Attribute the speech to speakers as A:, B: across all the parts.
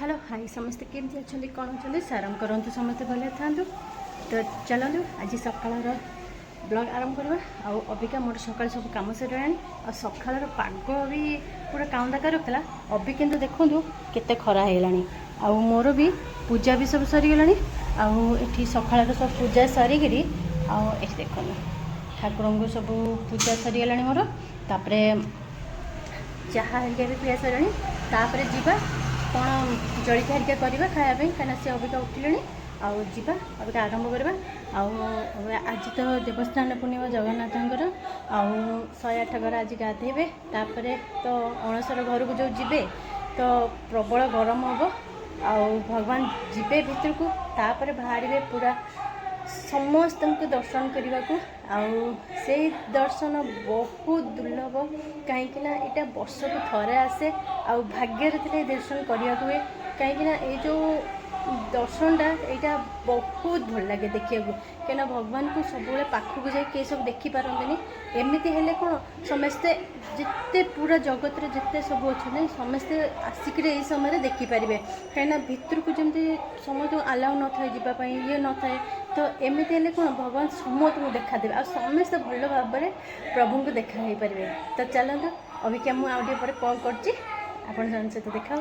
A: Hello hi समस्ते केमती अच्छा कौन अच्छा साराम करूँ समस्ते भले था। तो चलू आज सकाल ब्लॉग आरंभ करवा आउ अबिका मोर सकाल सब कम सर सकाल पाग भी पूरा काउंदा कर रखला अभी किंतु देखूँ केते खरा है आउ मोर भी पूजा भी सब सरीगला आउ सकाल सब पूजा सरिकी आउ देखो ठाकुर को सब पूजा सरीगला मोर तापर चाहा हरिका भी पिया सर जावा कौन जलिखा हरिका करवा खायापी कहीं सी अबिका उठिले आउ जीवा अबिका आरंभ करवा आज तो देवस्थान पूर्णिमा जगन्नाथंकर आउ 108 घर आज गाधेबे तापर तो अणसर घर को जो जीवे तो प्रबल गरम हम आउ भगवान जीवे भितर को तापर बाहर पूरा समस्त को दर्शन करने को से दर्शन बहुत दुर्लभ कहीं यहाँ वर्ष को थरे आसे आ भाग्य दर्शन करने हुए कहीं जो दर्शनटा यहाँ बहुत भल लगे देखा कहीं भगवान को सब पाखक जाए किए सब देखिपारती एमती हेल्ले कौन समस्ते जिते पूरा जगत रे जिते सब अच्छे समस्ते आसिक समय देखिपारे कहीं भितर को जमी समस्त आलाउ न था जावाई ये न था तो एमती हेल्ले कौन भगवान समस्त को देखा देवे आ समस्ते भल भाव में प्रभु को देखा हो पारे। तो चलते अबिका मुझे पर कॉल कर सहित देखा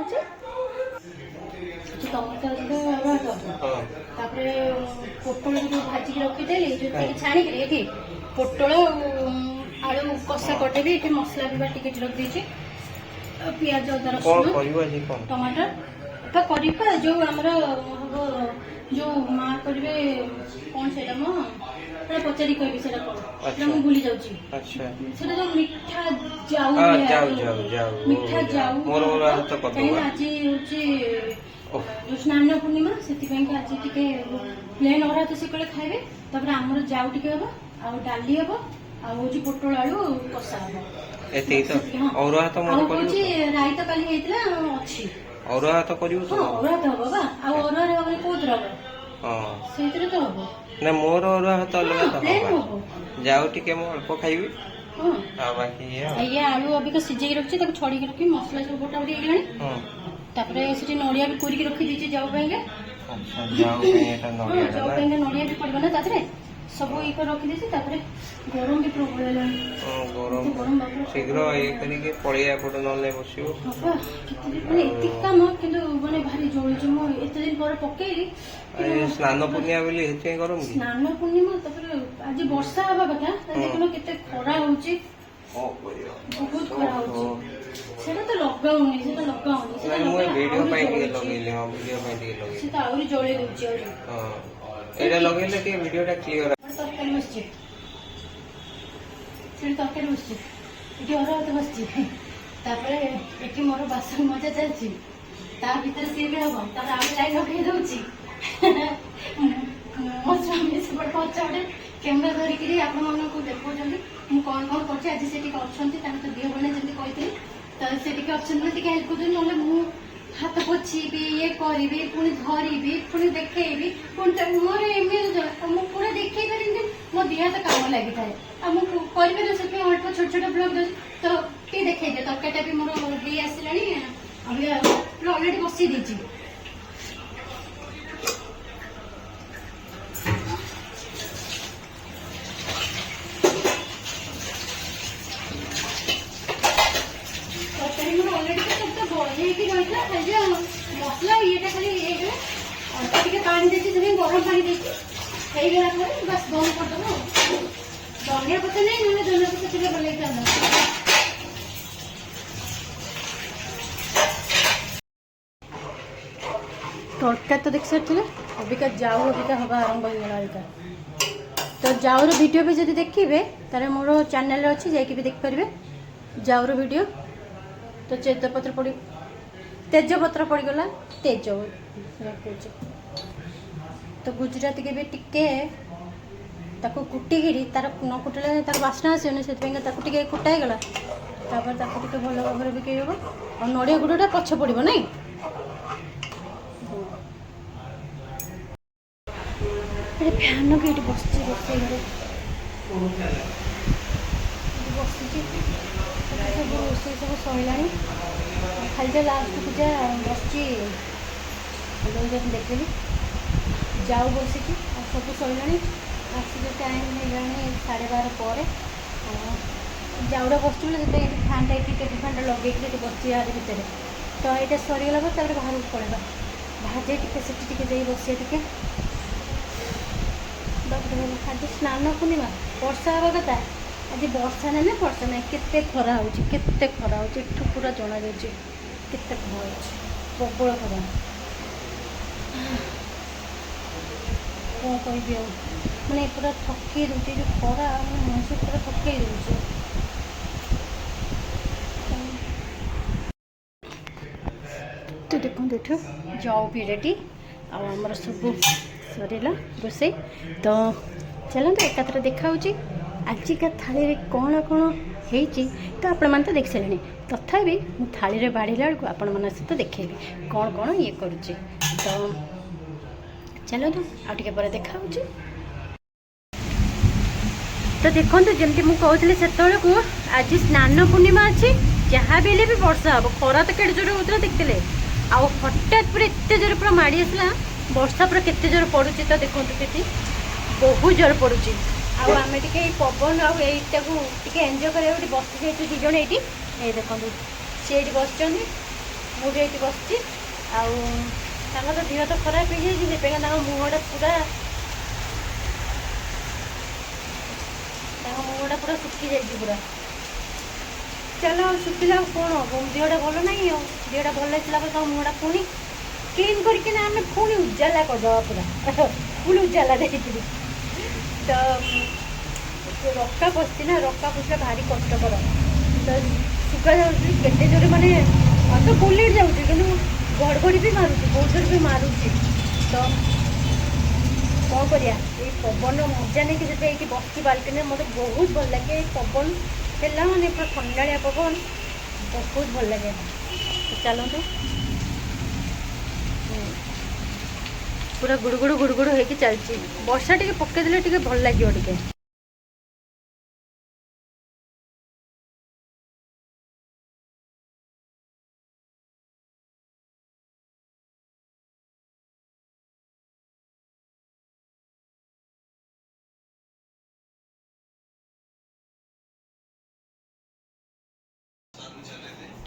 A: पोटल जो भाजिक रखीदेली जो छाणिकी पोटल आलू कषा करदेवी ये मसला भी बाटी रखी पिज अदा रसुण टमाटर करवा जो आमर हम जो माँ करेंगे कौन से पचारि कह कौन भूली जाऊँगी जो मीठा जाऊ मीठा जाऊ कहीं आज हूँ स्नान पूर्णिमा से आज टे प्लेन अरा तो से खाइबे तापर आमर जाऊ टे हम आउ डाली हम आउ पोटल आलू कषा हम राई तो काली अच्छी
B: अरुआ तो करियो तो
A: अरुआ तो हो बा आ अरुआ रे होबे कोत रब हां सेतिर तो हो
B: ना मोर अरुआ तो अलग तो हो जाऊ टिके मो अल्प खाइबी
A: हां
B: आ बाकी
A: ये आलू अभी को सिजेई रखछि ताको छड़ी के रखि मसला सब गोटा उडी गेलानी हां तापरे सिटी नडिया भी कोरी के रखि दिछि जाऊ पेंगे
B: अच्छा जाऊ पे एटा नडिया
A: जाऊ पेंगे नडिया भी पड़बो ना तातरे सब ई को रखि दिछि तापरे गरम भी प्रबल हेलानी
B: गरम शीघ्र ये करी के पळिया पड नले बसियो
A: माने एति काम किंतु माने भारी जोळुछि मो एते दिन पर पकेइली
B: स्नान पूर्णिमा बोली हेते गरम की
A: स्नान पूर्णिमा तापरे आज वर्षा हबा कथा देखनो केते खरा होउछि
B: ओ करियो
A: बहुत खरा होउछि सेटा तो लगाउनी सेटा
B: मैं वीडियो पाई के लगेले हम वीडियो पाई के लगेले
A: सेटा आउरी जोळे दोछि आउरी
B: हां एटा लगेले के वीडियोटा क्लियर
A: तरकारी बसछि से तरकारी बसछि इटी और तो बसछि तापरे एटी मोर बासन मजा चलछि ता भीतर से भी हबो तापर आमे लाइन लगे दोछि मो स्वामी से बड़ पछाडे कैमरा धरि कि आपण मन को देखौछन्ती मु कोन कोन करछि आज सेठी करछन्ती तान तो दियो बने जंती कहितली त सेठी के ऑप्शन में हेल्प कर नले मु हाथ पोछीबी ये करी पुणी धरबी पुणी देखेबी पुणी मोर एमएल मु पूरा देखे पारे मो दिहा तो काम लगी थाए कर से अल्प छोट छोट ब्लॉग तो टे देखे दे तरकारीटा भी मोर हो आसलानी अभी अलरेडी बसी देछि मसला ये खाली पानी देती गरम पानी देती बस बंद करदेव धनिया पत्ता नहीं ना धनिया पत्ता थे भले तरकारी तो देख सारी अबिका जाऊ अबिका हवा आरंभ होगा तो जाऊर वीडियो भी जब देखिए तारे मोर चैनल अच्छी जाकि भी देखिपारे जाऊर वीडियो तो तेजपत्र पड़ तेजपत्र पड़गला तेज तो गुजराती के भी टिके ताको कुटिकी तार न कुटिले तार बास्ना आसनी से टे कुटाईगला तापर टे भल भाव में बिके हम और नड़िया गुड़टा पछ पड़ो ना फैन के बस बस सब रोषे सब सरला खाली लास्ट पूजा बस देखिए जाऊ बसिकी सब सर आसिक टाइम है 12:30 पर जाऊरा बसुँ फैनटा टेबुल फैनटा लगे बस यार भितर तो यहाँ सरीगला पर बाहर को पड़ेगा बाहर जाए बस टे आज स्नान पूर्णिमा वर्षा हवा कथा आज वर्षा ना ना वर्षा ना केते खरा होते खरा हो पूरा जना जाए केते खरा हो प्रबल खरा कौन कह मैंने पूरा थके दूसरी जो खरा मनुष्य पूरा थके दूसरे तो देखो देख जाओ भी रेडी आमर सब सरला रोसे तो चलते एकाथर देखा आजिका थाली रे कौन कौन है तो आपण मैंने तो देख सारे तथापि मु थाली बाढ़ला बेलू आपण मान सहित देखेबी कौन कौन ये करुचे तो चलते आगे पर देखा तो देखो जमी मुझे कहती से आज स्नान पूर्णिमा अच्छी जहाँ भी भी वर्षा हम खरा तो कड़े जोर होता देखते आउ हठात पूरा एत जोर पूरा माड़ी आसला वर्षा पूरा केते जोर पड़ुची तो देखो ये बहुत जोर पड़ुची आम टे पवन आईटा को एंजय करा बस जाइए दीज ये देखो सी ये बस मुझे ये बस तो देह तो खराब हो जाए मुहटा पूरा मुहटा पूरा सुखी जाए पूरा चलो सुखिला कौन हम देहटा भल ना देहटा भल लगा मुहटा पुणी क्लीन करके आम पुणी उजाला करदे पूरा फुल उजाला देखिए तो रक्का पशि ना रक्का पशा भारी कष्टकर तो सुखा जाते जोर मानने तो बुलेट जाऊँगी कि घड़घड़ी भी मारुची बहुत जोर भी मारुची तो कौन करिया ये पवन मजा नहीं कि ये बस बाल्कनी मत बहुत भल लगे पवन है मैंने पूरा ठंडाड़िया पवन बहुत भल लगे तो चलते पूरा गुड़गुड़ गुड़गुड़ होगी चलती वर्षा टे पकईदे टे भल लगे टे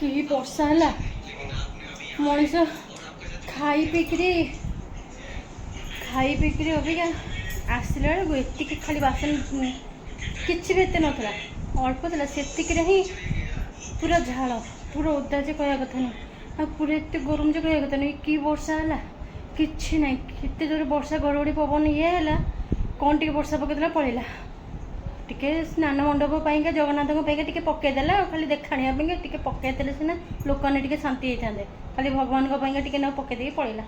A: कि वर्षा है मनीष खाई पीकरी अबिका आसला बेलू ये खाली बासन किसी भी एत नाला अल्प था से ही पूरा झाड़ पूरा ओदा जे कह कथा नहीं आ पूरा एत गरम जे कह कथा नहीं कि वर्षा है कि ना एत जोर वर्षा घड़घड़ी पवन ये है कौन टे वर्षा पकईदेला पड़ेगा टिके स्नान मंडप जगन्नाथ टे पकईदेला खाली देखाणिया टे पकईदेले सीना लोक मैंने शांति होते खाली भगवान टे ना पकईदे पड़ेगा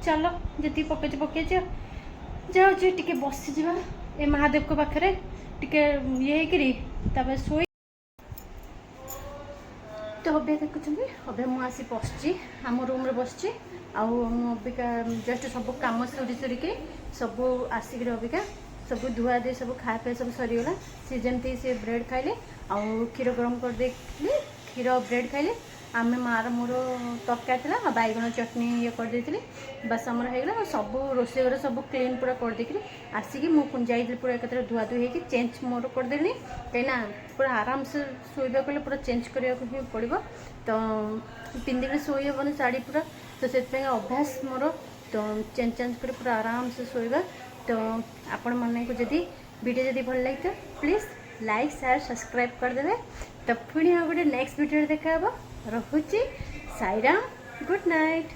A: चलो जी पकईच पकईच जाऊँ टे बसीजा ए महादेव को पाखे टे ये शोई तो अबे देखुं अबे मुझे बसची आम रूम बसची अबिका जस्ट सब कम सरी सरिक सब आसिक अबिका सब धुआ दे सब खाया पे सब सरीगला सी जमी सी ब्रेड खाइले आउ क्षीर गरम कर दे क्षीर ब्रेड खाइले आम मार मोर तरकारी था बैगन चटनी ये करदे बस आमर होगा सब रोसे घर सब क्लीन पूरा करदे आसिक मुझे पूरा एक धुआ धुई होगी चेंज मोर करदेली कहीं पूरा आराम से शोवा कले पूरा चेंज करने ही पड़ो तो पिंधिक शोई हेनी शाढ़ी पूरा तो से अभ्यास मोर तो चेंज चेंज कर पूरा आराम से शोवा तो आपण मन को जदि वीडियो जदि भल लगे तो प्लीज़ लाइक शेयर सब्सक्राइब करदे तो पुणी गोटे नेक्स्ट वीडियो देखा रोचे साईराम गुड नाइट।